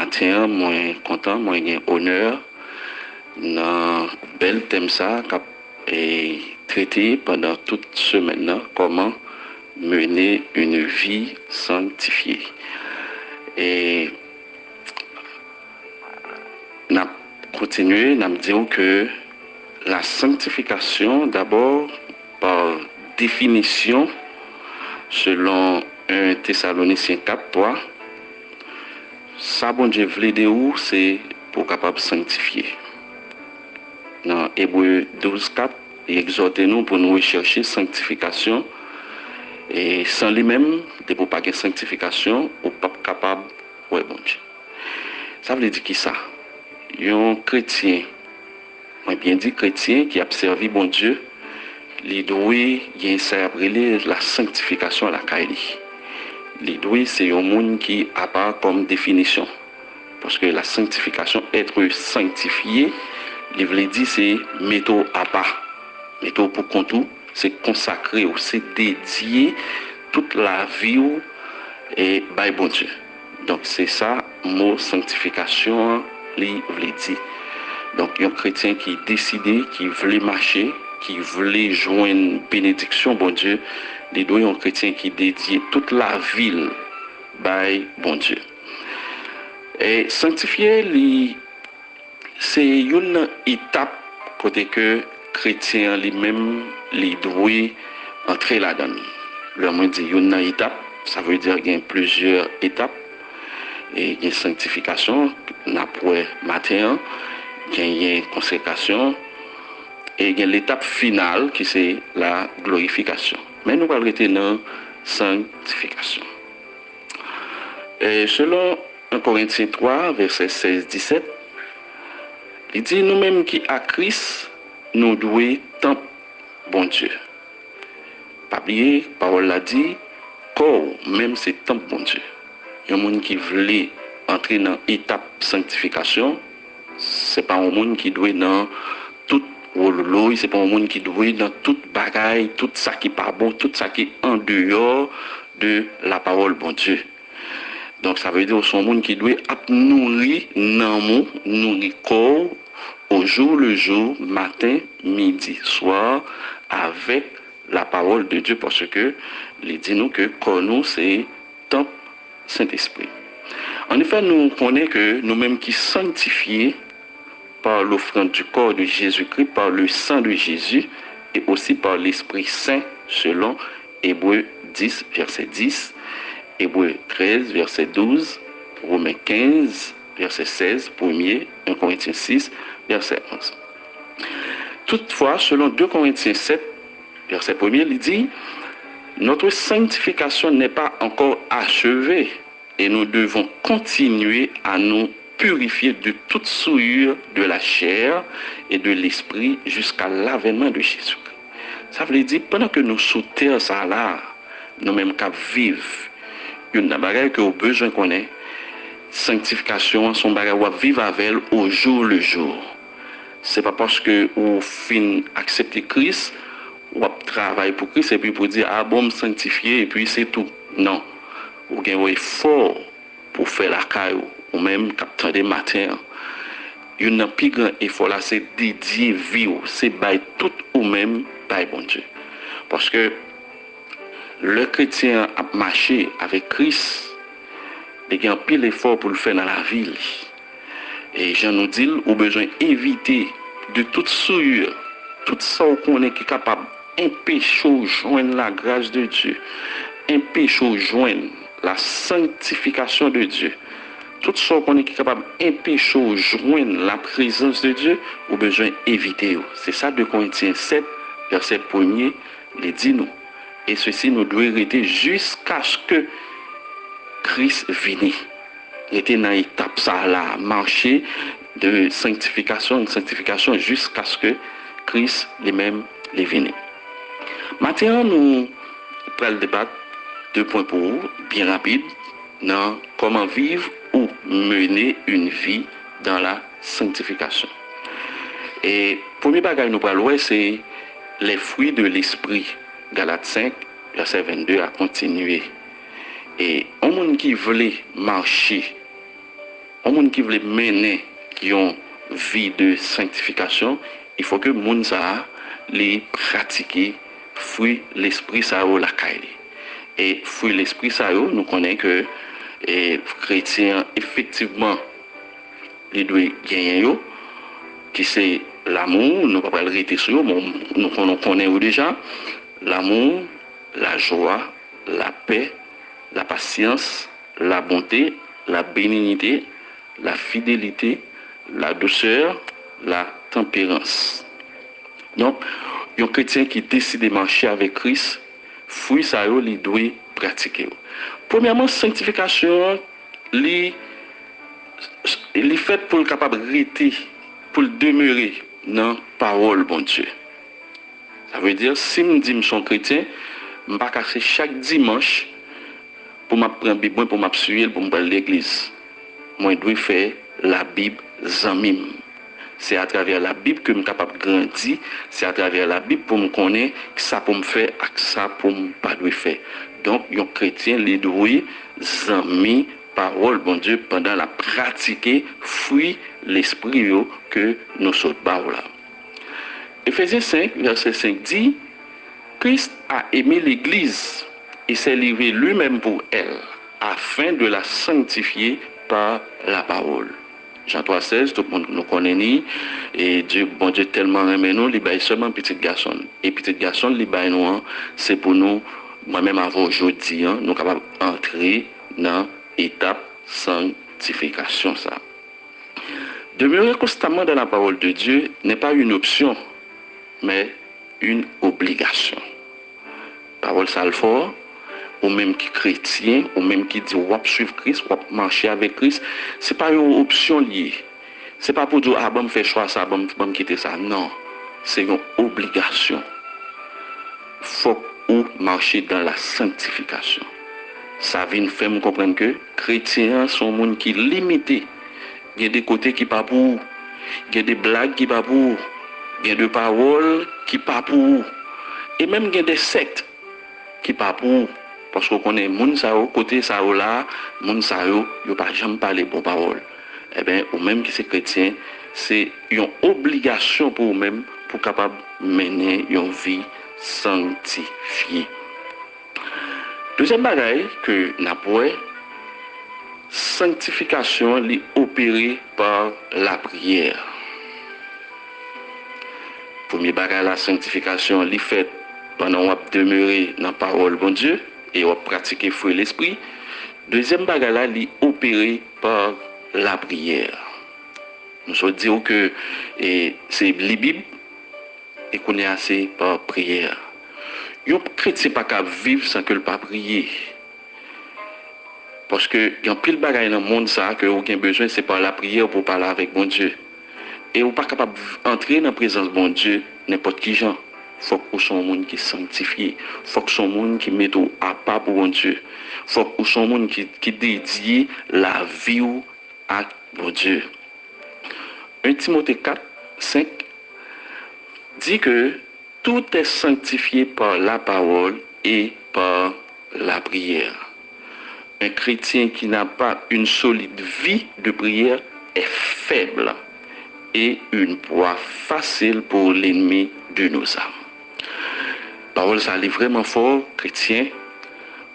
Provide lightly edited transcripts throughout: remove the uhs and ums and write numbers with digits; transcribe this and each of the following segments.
matin, moi content, moi j'ai honneur dans bel thème ça et traité pendant toute semaine là, comment mener une vie sanctifiée. Et n'a continué, n'a dit que la sanctification d'abord par définition selon 1 Thessaloniciens 4:3, ça bon Dieu voulait de où c'est pour capable sanctifier. Dans Hébreux 12:4, il exhorte nous pour nous rechercher sanctification et sans lui-même, de pour pas de sanctification, ou pas capable ouais bon Dieu. Ça veut dire qui ça? Un chrétien, moi bien dit chrétien qui a servi bon Dieu, il doit y appelé la sanctification à la Kaili. Il doit c'est un monde qui a pas comme définition. Parce que la sanctification, être sanctifié, il veut dire c'est métaux à part. Métaux pour contour, c'est consacré ou c'est dédié toute la vie et by bon Dieu. Donc c'est ça, mot sanctification, il veut dire. Donc un chrétien qui décidé, qui voulait marcher, qui voulait joindre une bénédiction, bon Dieu, il doit un chrétien qui dédie toute la ville by bon Dieu. Et sanctifier, c'est une étape côté que chrétien lui-même, il doit entrer là-dedans. Le mot dit une étape, ça veut dire qu'il y a plusieurs étapes. Et il y a sanctification, après matin, il y a consécration, et il y a l'étape finale qui c'est la glorification. Mais nous allons rester dans la sanctification. Et selon 1 Corinthiens 3, verset 16-17, il dit nous-mêmes qui à Christ, nous devons tant bon Dieu. Pas oublier, parole l'a dit, corps, même c'est tant bon Dieu. Il y a un monde qui voulait entrer dans l'étape sanctification, c'est pas un monde qui doit dans tout rôle, c'est pas un monde qui doit dans toute bagaille, tout ça qui pas bon, tout ça qui est en dehors de la parole bon Dieu. Donc ça veut dire que son monde qui doit nourrir nan nourrir corps au jour le jour, matin, midi, soir, avec la parole de Dieu, parce que il dit nous que corps nous c'est temple Saint-Esprit. En effet, nous connaissons que nous-mêmes qui sanctifiés par l'offrande du corps de Jésus-Christ, par le sang de Jésus, et aussi par l'Esprit Saint, selon Hébreux 10, verset 10, Hébreux 13, verset 12, Romains 15, verset 16, 1 Corinthiens 6, verset 11. Toutefois, selon 2 Corinthiens 7, verset 1, il dit notre sanctification n'est pas encore achevée et nous devons continuer à nous purifier de toute souillure de la chair et de l'esprit jusqu'à l'avènement de Jésus-Christ. Ça veut dire, pendant que nous sous terre, ça là, nous-mêmes qu'à vivre, une bagaille que au besoin qu'on ait, sanctification, son bagaille ou vivre avec elle au jour le jour. C'est pas parce que au fin accepter Christ, ou travailler pour Christ et puis pour dire ah bon me sanctifier et puis c'est tout. Non. Ou gain un effort pour faire la caille ou même capter des matins. Une plus grand effort là c'est dédier vie, c'est bail tout ou même bail bon Dieu. Parce que le chrétien a marché avec Christ, il y a un pile effort pour le faire dans la ville. Et Jean nous dit, au besoin éviter de toute souillure, tout ça qu'on est capable d'empêcher de joindre la grâce de Dieu, empêcher de joindre la sanctification de Dieu. Tout ça qu'on est capable d'empêcher de joindre la présence de Dieu, au besoin éviter. C'est ça 2 Corinthiens 7, verset 1er, il dit nous. Et ceci nous doit rester jusqu'à ce que Christ vienne. Il était dans l'étape ça là, marcher de sanctification en sanctification jusqu'à ce que Christ lui-même les vienne. Maintenant, nous prenons le débat 2 points pour vous, bien rapide, dans comment vivre ou mener une vie dans la sanctification. Et premier bagage nous parlons, c'est les fruits de l'esprit. Galates 5, verset 22 à continuer. Et un monde qui voulait marcher un monde qui veut mener une vie de sanctification, il faut que le monde ça les pratiquer fruit l'esprit ça la caille. Et fruit l'esprit ça nous connaissons que les chrétiens effectivement ils doivent gagner qui c'est l'amour, nous ne pouvons pas le rester sur nous connaissons déjà l'amour, la joie, la paix, la patience, la bonté, la bénignité, la fidélité, la douceur, la tempérance. Donc, un chrétien qui décide de marcher avec Christ, fruit ça il doit pratiquer. Premièrement, sanctification, il est fait pour le capable de rester, pour le demeurer dans la parole bon Dieu. Ça veut dire, si je dis que je suis chrétien, je ne vais pas casser chaque dimanche pour m'apprendre la Bible, pour m'appuyer, pour me l'église. Moi, je dois faire la Bible zamim. C'est à travers la Bible que je suis capable de grandir. C'est à travers la Bible pour me connaître que ça pour me faire et ça pour me pas faire. Donc, un chrétien, il doit zamim parole, bon Dieu, pendant la pratiquer, fruit l'esprit que nous sommes là. Éphésiens 5, verset 5 dit, Christ a aimé l'Église et s'est livré lui-même pour elle, afin de la sanctifier par la parole. Jean 3,16, tout le monde nous connaît, et Dieu, bon Dieu tellement aimé nous, il baille seulement petit garçon. Et petit garçon, il baille nous, c'est pour nous, moi-même avant aujourd'hui, nous sommes capables d'entrer dans l'étape sanctification. Ça. Demeurer constamment dans la parole de Dieu n'est pas une option, mais une obligation. Parole ça le fort, ou même qui chrétien, ou même qui dit ou suivre Christ, ou marcher avec Christ, c'est pas une option liée. C'est pas pour dire ah bon me faire choix ça, bon me quitter ça. Non, c'est une obligation. Faut ou marcher dans la sanctification. Ça vient faire me comprendre que chrétiens sont monde qui limité. Il y a des côtés qui pas pour, il y a des blagues qui pas pour, il y a des paroles qui pas pour, et même il y a des sectes qui pas pour. Parce qu'on connaît moun sa yo, côté sa yo là, moun sa yo, yo pas jamais parler bonne parole. Eh bien, ou même qui c'est chrétien, c'est une obligation pour eux-mêmes pour capable mener une vie sanctifiée. Deuxième bagaille que n'a pas, sanctification est opérée par la prière. Premier bagaille la sanctification est faite pendant qu'on demeurer dans la parole bon Dieu et on pratiquer fruit l'esprit. Deuxième bagaille est opérée par la prière. Nous sommes dire que c'est la Bible et qu'on est assez par prière. Un chrétien pas capable vivre sans que le pas prier. Parce que il y a pile bagaille dans le monde ça que aucun besoin c'est par la prière pour parler avec bon Dieu. Et on pas capable entrer dans la présence de bon Dieu n'importe qui gens. Faut que soit un monde qui est sanctifié, faut que soit un monde qui met à part pour bon Dieu. Faut que soit un monde qui dédie la vie à bon Dieu. 1 Timothée 4, 5 dit que tout est sanctifié par la parole et par la prière. Un chrétien qui n'a pas une solide vie de prière est faible et une proie facile pour l'ennemi de nos âmes. Parole, ça est vraiment fort, chrétien,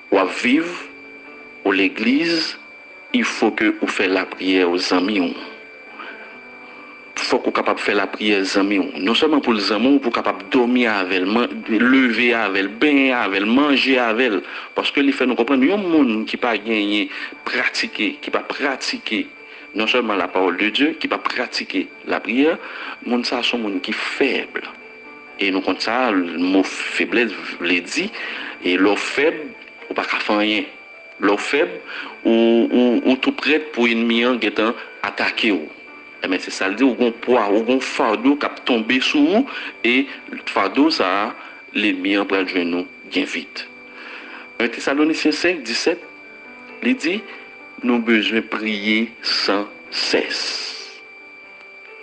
ou à vivre, ou l'église, il faut que vous fassiez la prière aux amis. Il faut que vous soyez capable de faire la prière aux amis. Non seulement pour les amis, pour capable de dormir avec elle, lever avec elle, baigner avec elle, manger avec elle. Parce que les fait nous comprendre, il y a un monde qui n'a pas gagné, pratiquer, qui n'a pas pratiqué non seulement la parole de Dieu, qui n'a pas pratiqué la prière, le monde ça, c'est un monde qui est faible. Et nous, comme ça, le mot faiblesse le dit, et l'eau faible, ou pas qu'à faire rien. L'eau faible, ou tout prêt pour une ennemi qui est attaqué. Mais c'est ça le dit, ou un poids, ou un fardeau qui a tombé sur vous, et le fardeau, ça, l'ennemi en prend le nous bien vite. 1 Thessaloniciens 5, 17, il dit, nous avons besoin de prier sans cesse.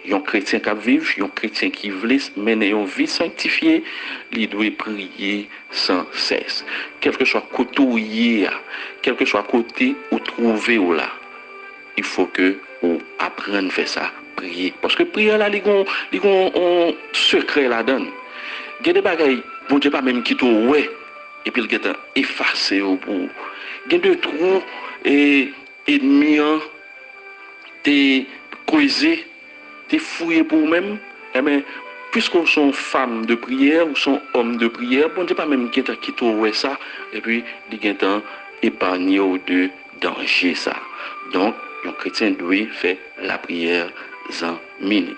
Un chrétien qui vit, un chrétien qui veut mener une vie sanctifiée, il doit prier sans cesse. Quel que soit côté où il y a, quel que soit côté où trouver ou là. il faut que on apprenne à faire ça, prier. Parce que prière là, il y a un secret là-dedans. Il y a des bagailles, bon Dieu pas même qui t'ont ouais, et puis il y a effacé au bout. Il y a des trous et ennemis, t'es causé, t'es fouillé pour vous-même, eh bien, puisqu'on sont femmes de prière ou sont hommes de prière, bon Dieu pas même qui t'ont ouais ça, et puis il y a épargné de danger ça. Donc, un chrétien doit faire la prière en mini.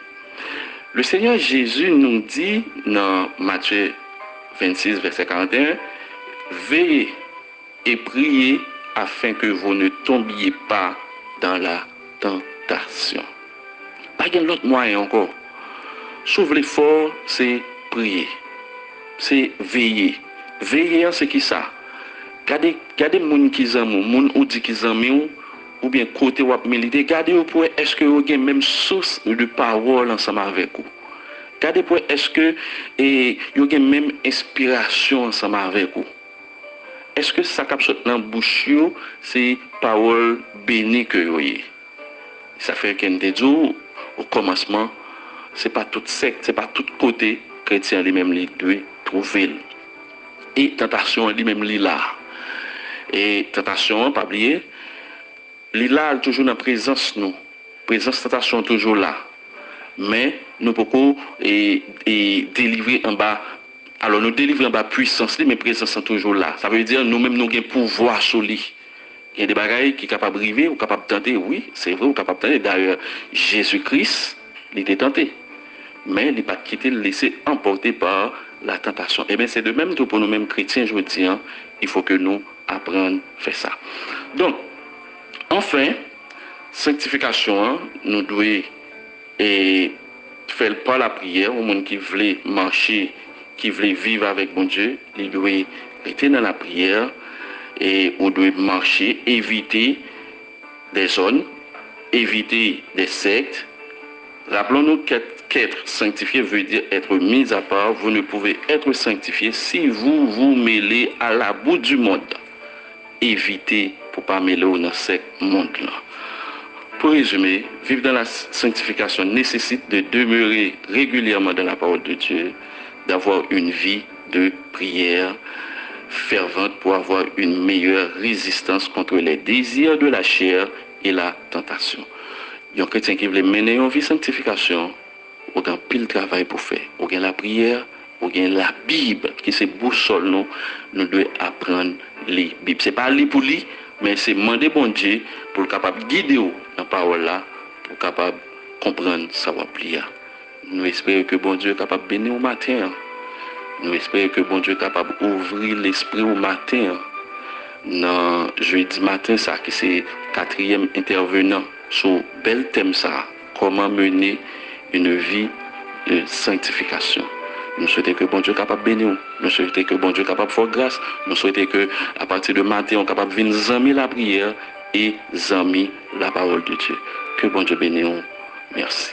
Le Seigneur Jésus nous dit dans Matthieu 26, verset 41, veillez et priez afin que vous ne tombiez pas dans la tentation. Pas de l'autre moyen encore. Sauve l'effort, c'est prier. C'est veiller. Veiller, c'est qui ça? Gardez les gens qui sont moun ou dit qui sont ou bien côté ou militer, gardez pour est-ce que vous avez même source de parole ensemble avec vous. Gardez pour est-ce que vous avez même inspiration ensemble avec vous. Est-ce que ça cap sorti dans bouche c'est parole bénie que vous avez. Ça fait qu'un des jours au commencement, c'est pas toute secte, c'est pas tout côté chrétien lui-même lui doit trouver. Et tentation lui-même lui là. Et tentation, pas oublier, là toujours dans la présence nous. Présence tentation toujours là. Mais nous pouvons délivrer en bas. Alors nous délivrer en bas puissance, mais présence est toujours là. Ça veut dire nous-mêmes nous avons pouvoir sur lui. Il y a des bagailles qui sont capables de arriver ou capables de tenter. Oui, c'est vrai, ou capables de tenter. D'ailleurs, Jésus-Christ, il était tenté. Mais il n'est pas quitté, laissé emporter par la tentation. Et bien c'est de même tout pour nous-mêmes chrétiens, je veux dire, il faut que nous apprendre à faire ça. Donc, enfin, sanctification, nous devons faire par la prière, au monde qui veut marcher, qui veut vivre avec bon Dieu, il doit rester dans la prière et on doit marcher, éviter des zones, éviter des sectes. Rappelons-nous qu'être sanctifié veut dire être mis à part. Vous ne pouvez être sanctifié si vous vous mêlez à la boue du monde. Évitez pour ne pas mêler dans ce monde-là. Pour résumer, vivre dans la sanctification nécessite de demeurer régulièrement dans la parole de Dieu, d'avoir une vie de prière fervente pour avoir une meilleure résistance contre les désirs de la chair et la tentation. Un chrétien qui veut mener une vie de sanctification, il y a un pile travail pour faire. Il y a la prière, il y a la Bible, qui c'est boussole nous devons apprendre les Bibles. Ce n'est pas lire pour lire, mais c'est demander bon Dieu pour être capable de guider dans la parole là, pour être capable de comprendre savoir prier. Nous espérons que bon Dieu est capable de bénir au matin. Nous espérons que bon Dieu est capable d'ouvrir l'esprit au matin. Dans jeudi matin, ça, qui c'est 4e intervenant sur bel thème ça, comment mener une vie de sanctification. Nous souhaitons que bon Dieu soit capable de bénir. Nous souhaitons que bon Dieu soit capable de faire grâce. Nous souhaitons que à partir de matin, on soit capable de venir zami la prière et zami la parole de Dieu. Que bon Dieu bénisse. Merci.